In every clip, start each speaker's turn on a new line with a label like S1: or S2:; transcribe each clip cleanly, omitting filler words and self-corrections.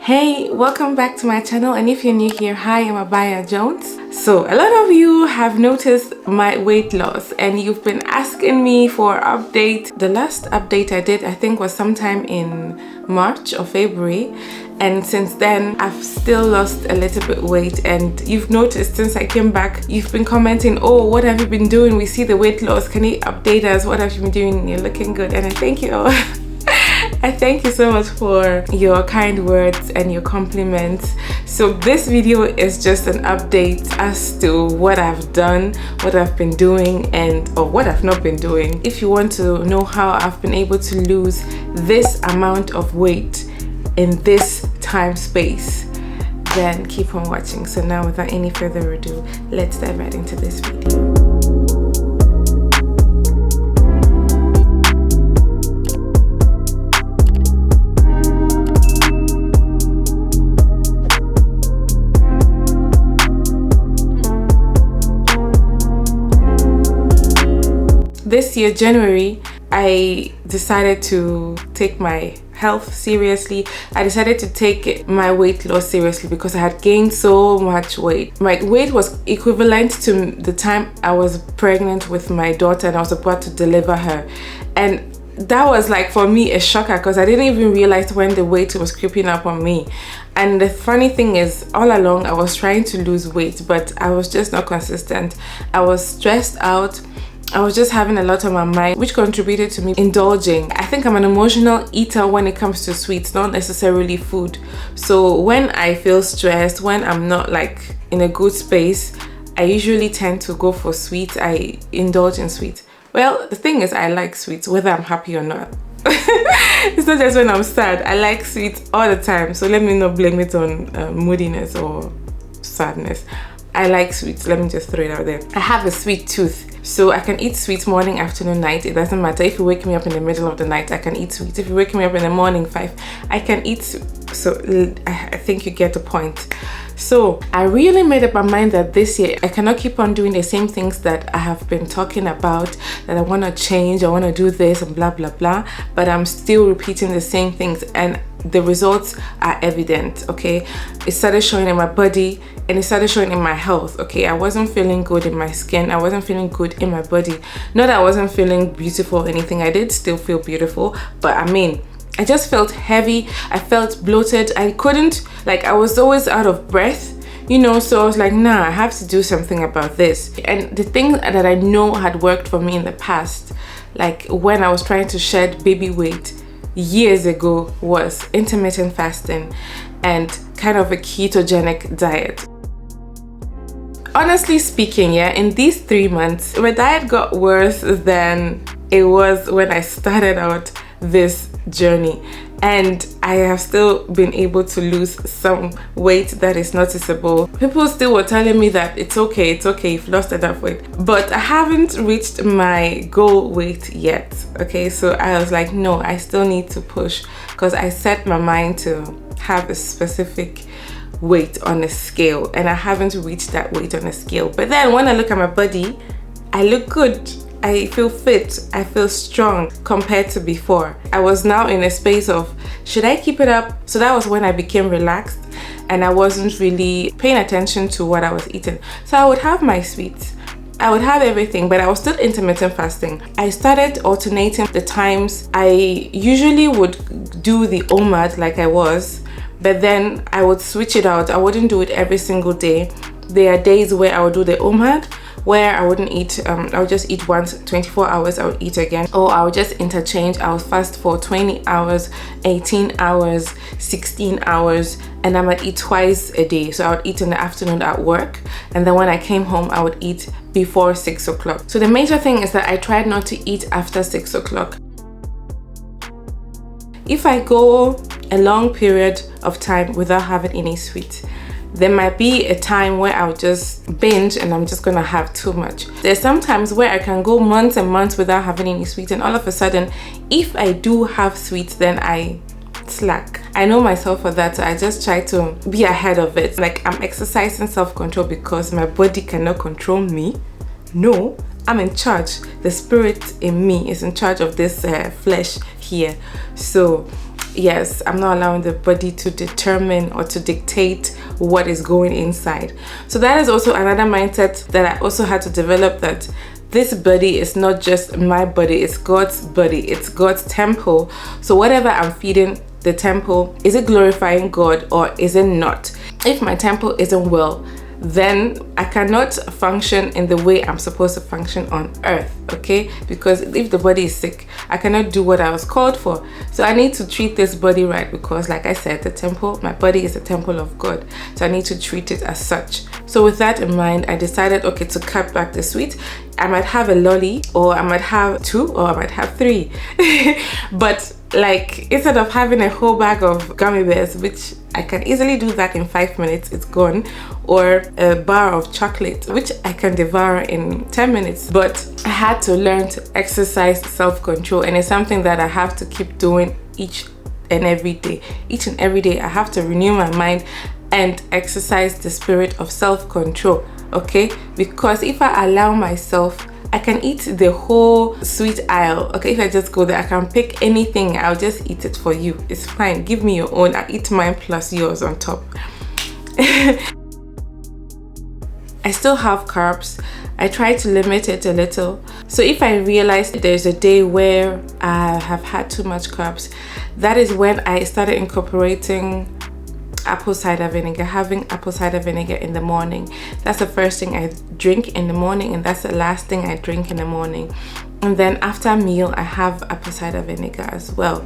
S1: Hey, welcome back to my channel, and if you're new here, hi, I'm Obaa Yaa-Jones. So a lot of you have noticed my weight loss and you've been asking me for update. The last update I did, I think, was sometime in March or February, and since then I've still lost a little bit weight. And you've noticed since I came back, you've been commenting, oh, what have you been doing? We see the weight loss, can you update us? What have you been doing? You're looking good. And I thank you all. I thank you so much for your kind words and your compliments. So this video is just an update as to what I've done, what I've been doing, or what I've not been doing. If you want to know how I've been able to lose this amount of weight in this time space, then keep on watching. So now, without any further ado, let's dive right into this video. This year, January, I decided to take my health seriously. I decided to take my weight loss seriously because I had gained so much weight. My weight was equivalent to the time I was pregnant with my daughter and I was about to deliver her. And that was, like, for me, a shocker because I didn't even realize when the weight was creeping up on me. And the funny thing is, all along I was trying to lose weight, but I was just not consistent. I was stressed out. I was just having a lot on my mind, which contributed to me indulging. I think I'm an emotional eater when it comes to sweets, not necessarily food. So when I feel stressed, when I'm not like in a good space, I usually tend to go for sweets. I indulge in sweets. Well, the thing is, I like sweets whether I'm happy or not. It's not just when I'm sad. I like sweets all the time. So let me not blame it on moodiness or sadness. I like sweets. Let me just throw it out there. I have a sweet tooth. So I can eat sweets morning, afternoon, night. It doesn't matter. If you wake me up in the middle of the night, I can eat sweets. If you wake me up in the morning, 5, I can eat. So I think you get the point. So I really made up my mind that this year I cannot keep on doing the same things that I have been talking about, that I want to change, I want to do this and blah blah blah, but I'm still repeating the same things and the results are evident. Okay, it started showing in my body and it started showing in my health. Okay, I wasn't feeling good in my skin, I wasn't feeling good in my body. Not that I wasn't feeling beautiful or anything, I did still feel beautiful, but I mean, I just felt heavy, I felt bloated, I couldn't, like, I was always out of breath, you know. So I was like, nah, I have to do something about this. And the thing that I know had worked for me in the past, like when I was trying to shed baby weight years ago, was intermittent fasting and kind of a ketogenic diet. Honestly speaking, yeah, in these 3 months, my diet got worse than it was when I started out this journey, and I have still been able to lose some weight that is noticeable. People still were telling me that it's okay, you've lost enough weight, but I haven't reached my goal weight yet. Okay, so I was like, no, I still need to push because I set my mind to have a specific weight on a scale and I haven't reached that weight on a scale. But then when I look at my body, I look good. I feel fit, I feel strong compared to before. I was now in a space of, should I keep it up? So that was when I became relaxed and I wasn't really paying attention to what I was eating. So I would have my sweets, I would have everything, but I was still intermittent fasting. I started alternating the times. I usually would do the OMAD like I was, but then I would switch it out. I wouldn't do it every single day. There are days where I would do the OMAD, where I wouldn't eat, I would just eat once, 24 hours, I would eat again. Or I would just interchange, I would fast for 20 hours, 18 hours, 16 hours, and I might eat twice a day. So I would eat in the afternoon at work, and then when I came home, I would eat before 6 o'clock. So the major thing is that I tried not to eat after 6 o'clock. If I go a long period of time without having any sweets, there might be a time where I'll just binge and I'm just gonna have too much. There's sometimes where I can go months and months without having any sweets, and all of a sudden, if I do have sweets, then I slack. I know myself for that, so I just try to be ahead of it. Like, I'm exercising self-control because my body cannot control me. No, I'm in charge. The spirit in me is in charge of this flesh here. So Yes, I'm not allowing the body to determine or to dictate what is going inside. So that is also another mindset that I also had to develop, that this body is not just my body, it's God's body, it's God's temple. So whatever I'm feeding the temple, is it glorifying God or is it not? If my temple isn't well, then I cannot function in the way I'm supposed to function on earth, okay? Because if the body is sick, I cannot do what I was called for. So I need to treat this body right, because like I said, the temple, my body is a temple of God. So I need to treat it as such. So with that in mind, I decided, okay, to cut back the sweet. I might have a lolly, or I might have 2, or I might have 3. But like, instead of having a whole bag of gummy bears, which I can easily do that in 5 minutes, it's gone, or a bar of chocolate, which I can devour in 10 minutes. But I had to learn to exercise self-control, and it's something that I have to keep doing each and every day. Each and every day I have to renew my mind and exercise the spirit of self-control, okay? Because if I allow myself, I can eat the whole sweet aisle, okay? If I just go there, I can pick anything, I'll just eat it for you. It's fine, give me your own, I eat mine plus yours on top. I still have carbs. I try to limit it a little. So if I realize there's a day where I have had too much carbs, that is when I started incorporating apple cider vinegar, having apple cider vinegar in the morning. That's the first thing I drink in the morning, and that's the last thing I drink in the morning. And then after a meal, I have apple cider vinegar as well.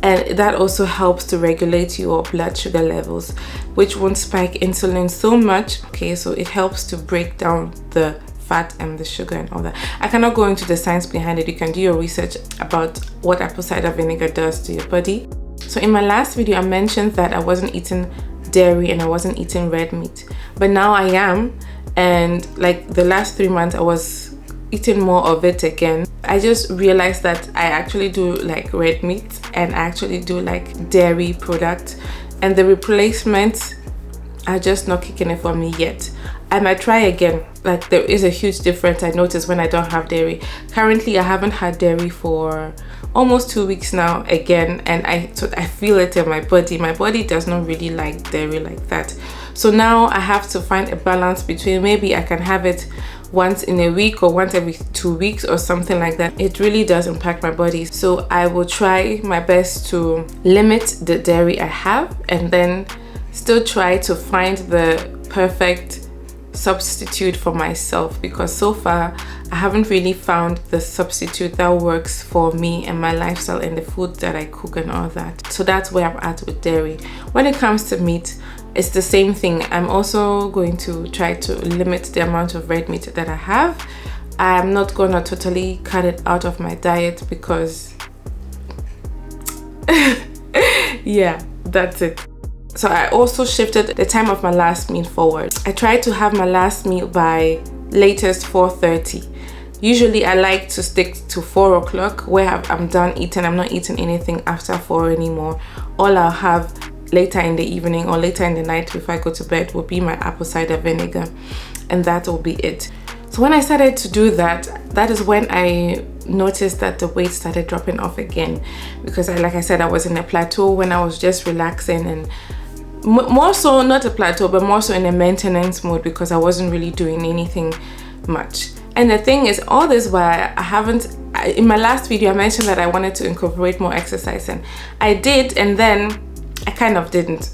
S1: And that also helps to regulate your blood sugar levels, which won't spike insulin so much. Okay, so it helps to break down the fat and the sugar and all that. I cannot go into the science behind it. You can do your research about what apple cider vinegar does to your body. So in my last video, I mentioned that I wasn't eating dairy and I wasn't eating red meat, but now I am. And like the last 3 months, I was eating more of it again. I just realized that I actually do like red meat, and I actually do like dairy products, and the replacements are just not kicking it for me yet. I might try again. Like, there is a huge difference I notice when I don't have dairy. Currently, I haven't had dairy for almost 2 weeks now again, and I feel it in my body. My body does not really like dairy like that. So now I have to find a balance between, maybe I can have it once in a week or once every 2 weeks or something like that. It really does impact my body. So I will try my best to limit the dairy I have, and then still try to find the perfect substitute for myself, because so far I haven't really found the substitute that works for me and my lifestyle and the food that I cook and all that. So that's where I'm at with dairy. When it comes to meat, it's the same thing. I'm also going to try to limit the amount of red meat that I have. I'm not gonna totally cut it out of my diet, because yeah, that's it. So I also shifted the time of my last meal forward. I try to have my last meal by latest 4:30. Usually I like to stick to 4 o'clock, where I'm done eating. I'm not eating anything after 4 anymore. All I'll have later in the evening or later in the night before I go to bed will be my apple cider vinegar, and that will be it. So when I started to do that, that is when I noticed that the weight started dropping off again, because like I said, I was in a plateau when I was just relaxing, and more so not a plateau, but more so in a maintenance mode, because I wasn't really doing anything much. And the thing is, all this while in my last video I mentioned that I wanted to incorporate more exercise, and I did, and then I kind of didn't.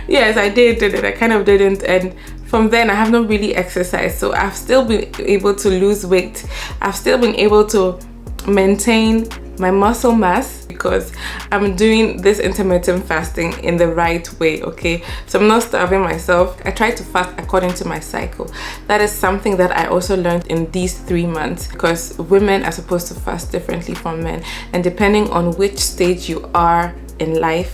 S1: Yes, I did it, I kind of didn't, and from then I have not really exercised. So I've still been able to lose weight, I've still been able to maintain my muscle mass, because I'm doing this intermittent fasting in the right way, okay? So I'm not starving myself. I try to fast according to my cycle. That is something that I also learned in these 3 months, because women are supposed to fast differently from men, and depending on which stage you are in life,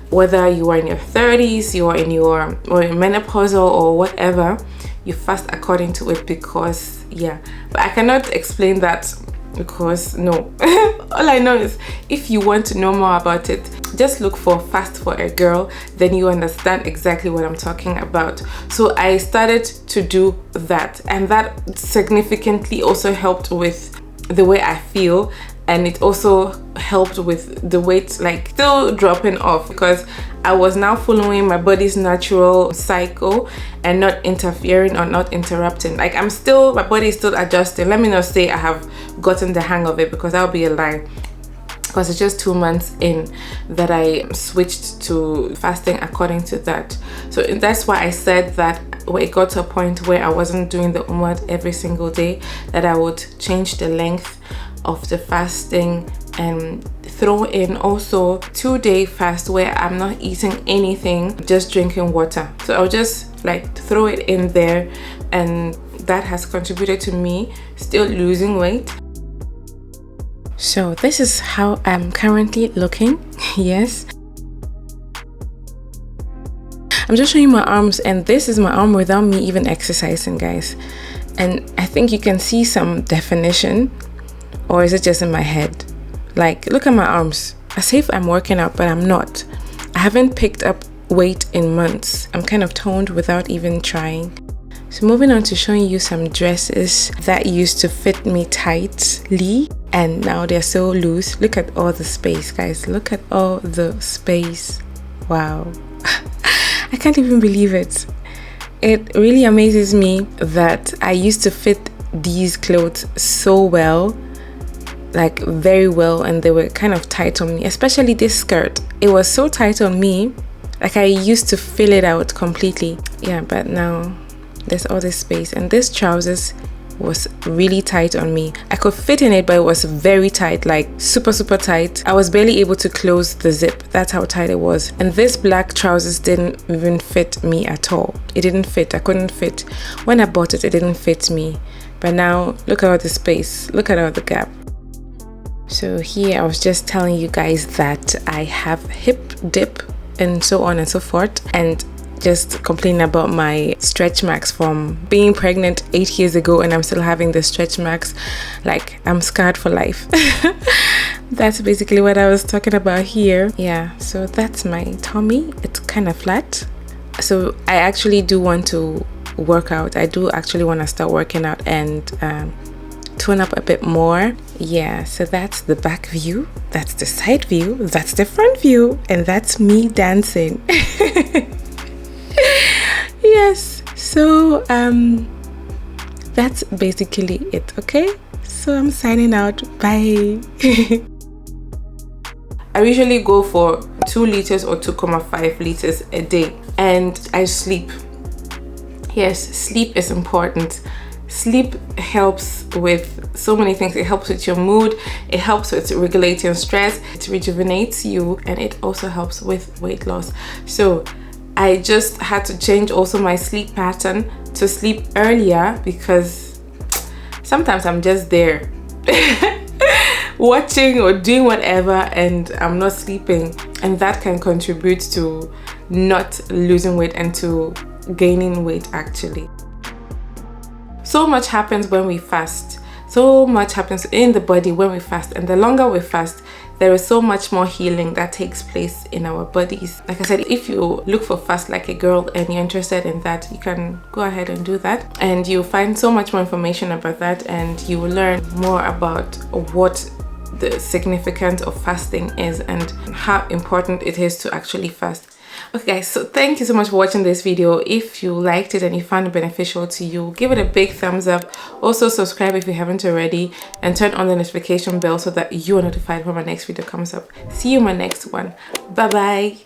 S1: whether you are in your 30s, you are in your or in menopausal or whatever, you fast according to it, because yeah. But I cannot explain that, because no. All I know is, if you want to know more about it, just look for Fast for a Girl, then you understand exactly what I'm talking about. So I started to do that, and that significantly also helped with the way I feel and it also helped with the weight like still dropping off, because I was now following my body's natural cycle and not interfering or not interrupting. Like my body is still adjusting. Let me not say I have gotten the hang of it, because that would be a lie, because it's just 2 months in that I switched to fasting according to that. So that's why I said that when it got to a point where I wasn't doing the umad every single day, that I would change the length of the fasting and throw in also 2-day fast where I'm not eating anything, just drinking water. So I'll just like throw it in there, and that has contributed to me still losing weight. So this is how I'm currently looking. Yes, I'm just showing my arms, and this is my arm without me even exercising, guys. And I think you can see some definition, or is it just in my head? Like, look at my arms, as if I'm working out, but I'm not. I haven't picked up weight in months. I'm kind of toned without even trying. So moving on to showing you some dresses that used to fit me tightly, and now they're so loose. Look at all the space, guys. Look at all the space. Wow. I can't even believe it. It really amazes me that I used to fit these clothes so well, like very well, and they were kind of tight on me, especially this skirt. It was so tight on me, like I used to fill it out completely. Yeah, but now there's all this space, and this trousers was really tight on me. I could fit in it, but it was very tight, like super tight. I was barely able to close the zip. That's how tight it was. And this black trousers didn't even fit me at all. It didn't fit. I couldn't fit. When I bought it, it didn't fit me. But now look at all the space. Look at all the gap. So here I was just telling you guys that I have hip dip and so on and so forth, and just complaining about my stretch marks from being pregnant 8 years ago, and I'm still having the stretch marks. Like, I'm scarred for life. That's basically what I was talking about here. Yeah, so that's my tummy. It's kind of flat. So I actually do want to work out. I do actually want to start working out and tone up a bit more. Yeah, so that's the back view, that's the side view, that's the front view, and that's me dancing. Yes, so that's basically it. Okay, so I'm signing out. Bye. I usually go for 2 liters or 2.5 liters a day, and I sleep. Yes, sleep is important. Sleep helps with so many things. It helps with your mood, it helps with regulating stress, it rejuvenates you, and it also helps with weight loss. So I just had to change also my sleep pattern to sleep earlier, because sometimes I'm just there watching or doing whatever and I'm not sleeping, and that can contribute to not losing weight and to gaining weight actually. So much happens when we fast. So much happens in the body when we fast, and the longer we fast, there is so much more healing that takes place in our bodies. Like I said, if you look for Fast Like a Girl and you're interested in that, you can go ahead and do that, and you'll find so much more information about that, and you will learn more about what the significance of fasting is and how important it is to actually fast. Okay guys, so thank you so much for watching this video. If you liked it and you found it beneficial to you, give it a big thumbs up. Also subscribe if you haven't already, and turn on the notification bell so that you are notified when my next video comes up. See you in my next one. Bye bye.